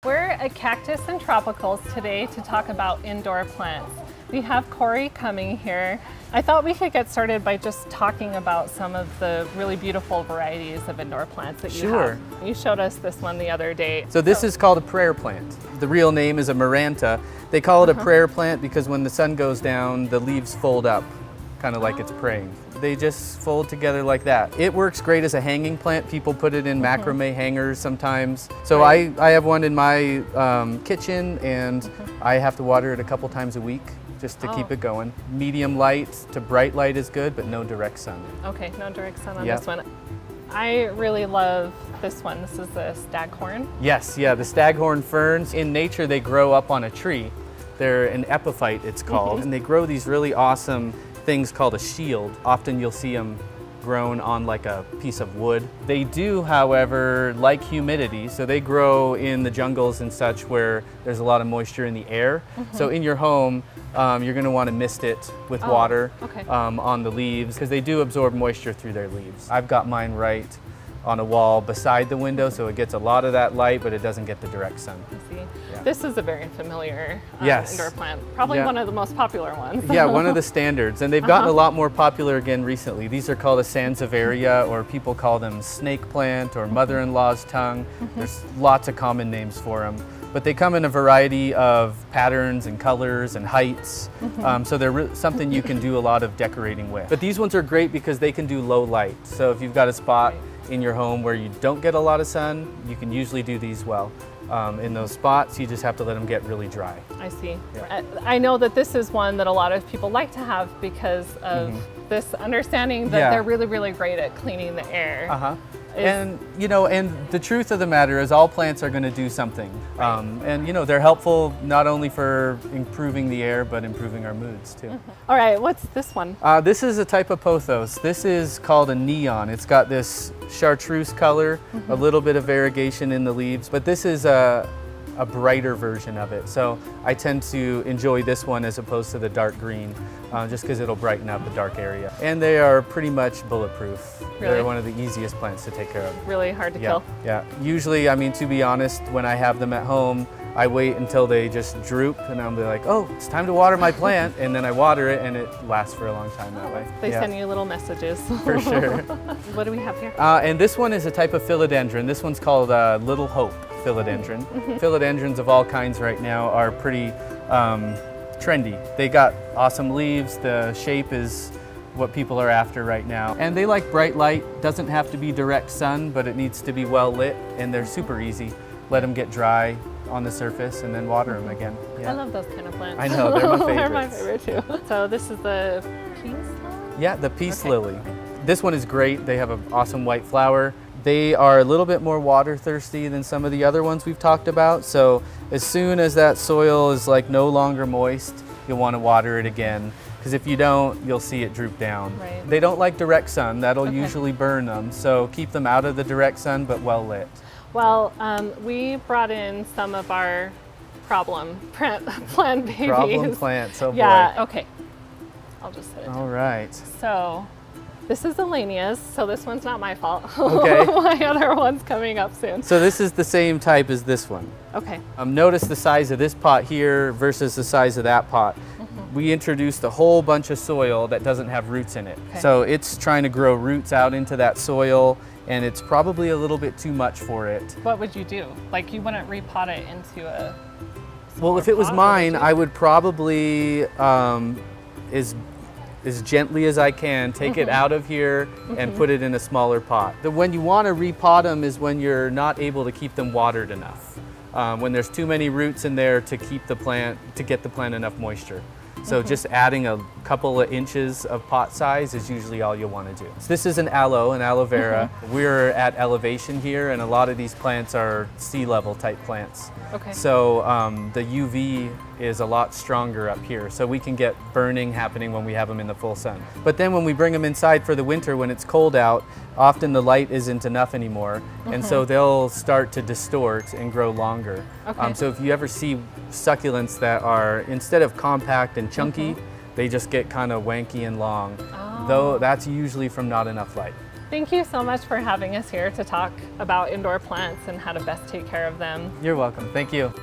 We're at Cactus and Tropicals today to talk about indoor plants. We have Corey coming here. I thought we could get started by just talking about some of the really beautiful varieties of indoor plants that you have. You showed us this one the other day. So this is called a prayer plant. The real name is a Maranta. They call it a prayer plant because when the sun goes down, the leaves fold up, kind of like it's praying. They just fold together like that. It works great as a hanging plant. People put it in macrame hangers sometimes. So I have one in my kitchen, and I have to water it a couple times a week just to keep it going. Medium light to bright light is good, but no direct sun. Okay, no direct sun on this one. I really love this one. This is the staghorn. Yes, yeah, the staghorn ferns. In nature, they grow up on a tree. They're an epiphyte, it's called, and they grow these really awesome things called a shield. Often you'll see them grown on like a piece of wood. They do, however, like humidity, so they grow in the jungles and such where there's a lot of moisture in the air. So in your home, you're going to want to mist it with water on the leaves because they do absorb moisture through their leaves. I've got mine right on a wall beside the window, so it gets a lot of that light, but it doesn't get the direct sun. I see. Yeah. This is a very familiar indoor plant, probably one of the most popular ones. Yeah, one of the standards, and they've gotten a lot more popular again recently. These are called a Sansevieria, or people call them snake plant or mother-in-law's tongue. There's lots of common names for them. But they come in a variety of patterns and colors and heights, so they're something you can do a lot of decorating with. But these ones are great because they can do low light. So if you've got a spot in your home where you don't get a lot of sun, you can usually do these well. In those spots, you just have to let them get really dry. I see. Yeah. I know that this is one that a lot of people like to have because of this understanding that they're really, really great at cleaning the air. And you know, and the truth of the matter is all plants are going to do something. And you know, they're helpful not only for improving the air, but improving our moods too. All right, what's this one? This is a type of pothos. This is called a neon. It's got this chartreuse color, a little bit of variegation in the leaves, but this is a brighter version of it. So I tend to enjoy this one as opposed to the dark green, just because it'll brighten up a dark area. And they are pretty much bulletproof. Really? They're one of the easiest plants to take care of. Really hard to kill. Yeah. Usually, I mean, to be honest, when I have them at home, I wait until they just droop and I'll be like, oh, it's time to water my plant. And then I water it and it lasts for a long time that way. They send you little messages. For sure. What do we have here? And this one is a type of philodendron. This one's called Little Hope philodendron. Philodendrons of all kinds right now are pretty trendy. They got awesome leaves. The shape is what people are after right now. And they like bright light. Doesn't have to be direct sun, but it needs to be well lit, and they're super easy. Let them get dry on the surface and then water them again. I love those kind of plants. I know, they're my favorites. They're my favorite too. So this is the peace lily? Yeah, the peace lily. This one is great. They have an awesome white flower. They are a little bit more water thirsty than some of the other ones we've talked about. So as soon as that soil is like no longer moist, you'll want to water it again. Because if you don't, you'll see it droop down. Right. They don't like direct sun. That'll usually burn them. So keep them out of the direct sun, but well lit. Well, we brought in some of our problem plant babies. Problem plants, oh boy. Yeah, okay. I'll just set it. All right. So this is Elenias, so this one's not my fault. Okay. My other one's coming up soon. So this is the same type as this one. Okay. Notice the size of this pot here versus the size of that pot. We introduced a whole bunch of soil that doesn't have roots in it. Okay. So it's trying to grow roots out into that soil, and it's probably a little bit too much for it. What would you do? Like, you wouldn't repot it into a Well, if it was pot, mine, I would probably, as gently as I can, take it out of here and put it in a smaller pot. When you want to repot them is when you're not able to keep them watered enough. When there's too many roots in there to keep the plant, to get the plant enough moisture. So just adding a couple of inches of pot size is usually all you'll want to do. So this is an aloe vera. We're at elevation here, and a lot of these plants are sea level type plants. Okay. So the UV is a lot stronger up here, so we can get burning happening when we have them in the full sun. But then when we bring them inside for the winter, when it's cold out, often the light isn't enough anymore, and so they'll start to distort and grow longer. Okay. So if you ever see succulents that are, instead of compact and chunky, they just get kind of wanky and long. Though that's usually from not enough light. Thank you so much for having us here to talk about indoor plants and how to best take care of them. You're welcome. Thank you.